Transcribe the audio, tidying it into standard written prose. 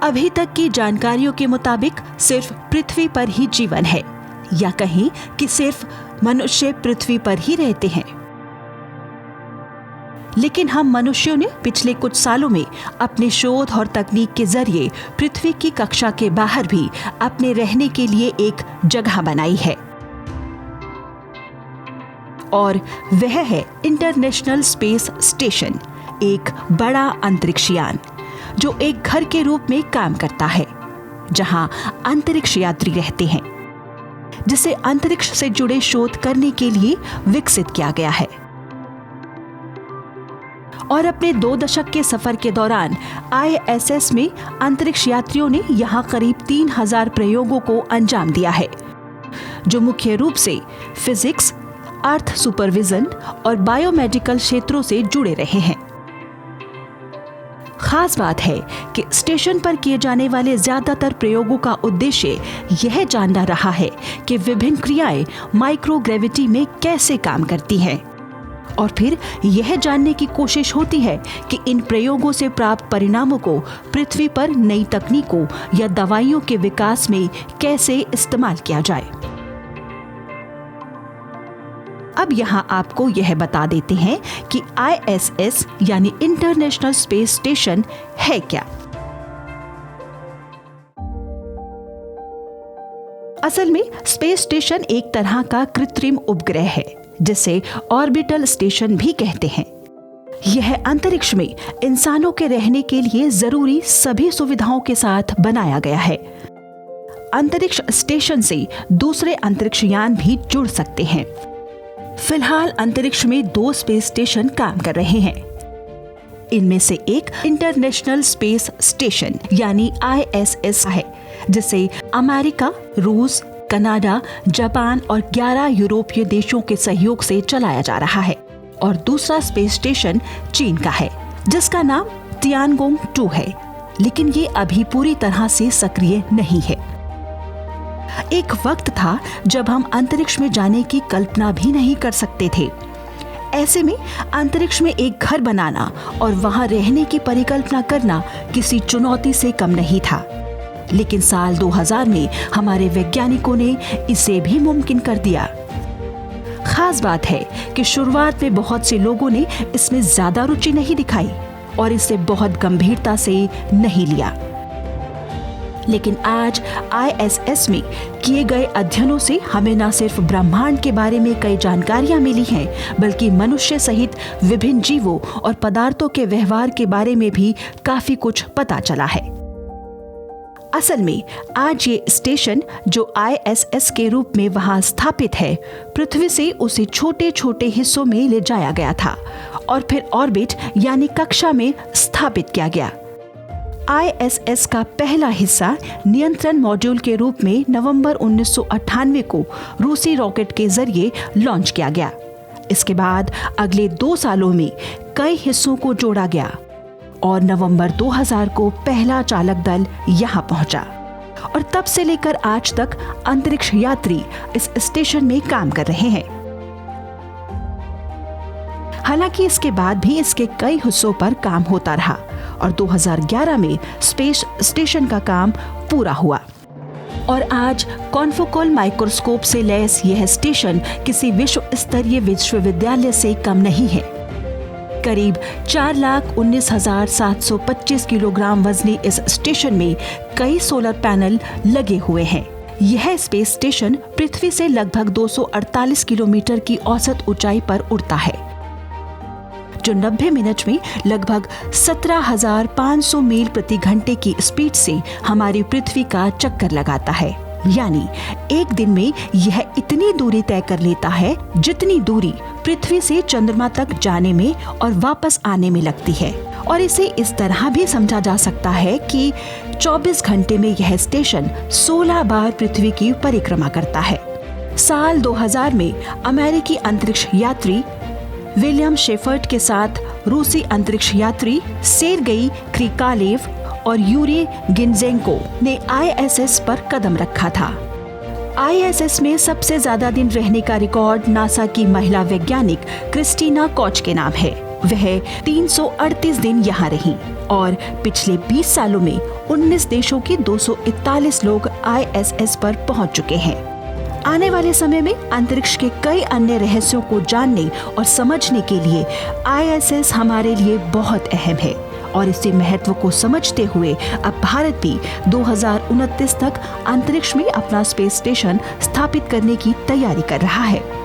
अभी तक की जानकारियों के मुताबिक सिर्फ पृथ्वी पर ही जीवन है, या कहें कि सिर्फ मनुष्य पृथ्वी पर ही रहते हैं। लेकिन हम मनुष्यों ने पिछले कुछ सालों में अपने शोध और तकनीक के जरिए पृथ्वी की कक्षा के बाहर भी अपने रहने के लिए एक जगह बनाई है, और वह है इंटरनेशनल स्पेस स्टेशन, एक बड़ा अंतरिक्ष यान जो एक घर के रूप में काम करता है, जहां अंतरिक्ष यात्री रहते हैं, जिसे अंतरिक्ष से जुड़े शोध करने के लिए विकसित किया गया है। और अपने 2 दशक के सफर के दौरान ISS में अंतरिक्ष यात्रियों ने यहां करीब 3000 प्रयोगों को अंजाम दिया है, जो मुख्य रूप से फिजिक्स, अर्थ सुपरविजन और बायोमेडिकल क्षेत्रों से जुड़े रहे हैं। खास बात है कि स्टेशन पर किए जाने वाले ज्यादातर प्रयोगों का उद्देश्य यह जानना रहा है कि विभिन्न क्रियाएं माइक्रोग्रेविटी में कैसे काम करती हैं, और फिर यह जानने की कोशिश होती है कि इन प्रयोगों से प्राप्त परिणामों को पृथ्वी पर नई तकनीकों या दवाइयों के विकास में कैसे इस्तेमाल किया जाए। अब यहाँ आपको यह बता देते हैं कि ISS यानी इंटरनेशनल स्पेस स्टेशन है क्या। असल में स्पेस स्टेशन एक तरह का कृत्रिम उपग्रह है, जिसे ऑर्बिटल स्टेशन भी कहते हैं। यह अंतरिक्ष में इंसानों के रहने के लिए जरूरी सभी सुविधाओं के साथ बनाया गया है। अंतरिक्ष स्टेशन से दूसरे अंतरिक्ष यान भी जुड़ सकते हैं। फिलहाल अंतरिक्ष में 2 स्पेस स्टेशन काम कर रहे हैं। इनमें से एक इंटरनेशनल स्पेस स्टेशन यानी ISS है, जिसे अमेरिका, रूस, कनाडा, जापान और 11 यूरोपीय देशों के सहयोग से चलाया जा रहा है। और दूसरा स्पेस स्टेशन चीन का है, जिसका नाम तियानगोंग 2 है, लेकिन ये अभी पूरी तरह से सक्रिय नहीं है। एक वक्त था जब हम अंतरिक्ष में जाने की कल्पना भी नहीं कर सकते थे। ऐसे में अंतरिक्ष में एक घर बनाना और वहां रहने की परिकल्पना करना किसी चुनौती से कम नहीं था। लेकिन साल 2000 में हमारे वैज्ञानिकों ने इसे भी मुमकिन कर दिया। खास बात है कि शुरुआत में बहुत से लोगों ने इसमें ज्यादा रुचि नहीं दिखाई और इसे बहुत गंभीरता से नहीं लिया। लेकिन आज ISS में किए गए अध्ययनों से हमें न सिर्फ ब्रह्मांड के बारे में कई जानकारियां मिली हैं, बल्कि मनुष्य सहित विभिन्न जीवों और पदार्थों के व्यवहार के बारे में भी काफी कुछ पता चला है। असल में आज ये स्टेशन जो ISS के रूप में वहां स्थापित है, पृथ्वी से उसे छोटे छोटे हिस्सों में ले जाया गया था और फिर ऑर्बिट यानी कक्षा में स्थापित किया गया। ISS का पहला हिस्सा नियंत्रण मॉड्यूल के रूप में नवंबर 1998 को रूसी रॉकेट के जरिए लॉन्च किया गया। इसके बाद अगले 2 सालों में कई हिस्सों को जोड़ा गया और नवंबर 2000 को पहला चालक दल यहां पहुंचा, और तब से लेकर आज तक अंतरिक्ष यात्री इस स्टेशन में काम कर रहे हैं। हालांकि इसके बाद भी इसके कई हिस्सों पर काम होता रहा और 2011 में स्पेस स्टेशन का काम पूरा हुआ। और आज कॉन्फोकल माइक्रोस्कोप से लैस यह स्टेशन किसी विश्व स्तरीय विश्वविद्यालय से कम नहीं है। करीब 4,19,725 किलोग्राम वजनी इस स्टेशन में कई सोलर पैनल लगे हुए हैं। यह स्पेस स्टेशन पृथ्वी से लगभग 248 किलोमीटर की औसत ऊंचाई पर उड़ता है, जो 90 मिनट में लगभग 17,500 मील प्रति घंटे की स्पीड से हमारी पृथ्वी का चक्कर लगाता है। यानी एक दिन में यह इतनी दूरी तय कर लेता है जितनी दूरी पृथ्वी से चंद्रमा तक जाने में और वापस आने में लगती है। और इसे इस तरह भी समझा जा सकता है कि 24 घंटे में यह स्टेशन 16 बार पृथ्वी की परिक्रमा करता है। साल 2000 में अमेरिकी अंतरिक्ष यात्री विलियम शेफर्ड के साथ रूसी अंतरिक्ष यात्री सेर्गेई क्रिकालेव और यूरी गिनजेंको ने ISS पर कदम रखा था। ISS में सबसे ज्यादा दिन रहने का रिकॉर्ड नासा की महिला वैज्ञानिक क्रिस्टीना कोच के नाम है, वह 338 दिन यहाँ रही और पिछले 20 सालों में 19 देशों के 241 लोग ISS पर पहुंच चुके हैं। आने वाले समय में अंतरिक्ष के कई अन्य रहस्यों को जानने और समझने के लिए ISS हमारे लिए बहुत अहम है और इसके महत्व को समझते हुए अब भारत भी 2029 तक अंतरिक्ष में अपना स्पेस स्टेशन स्थापित करने की तैयारी कर रहा है।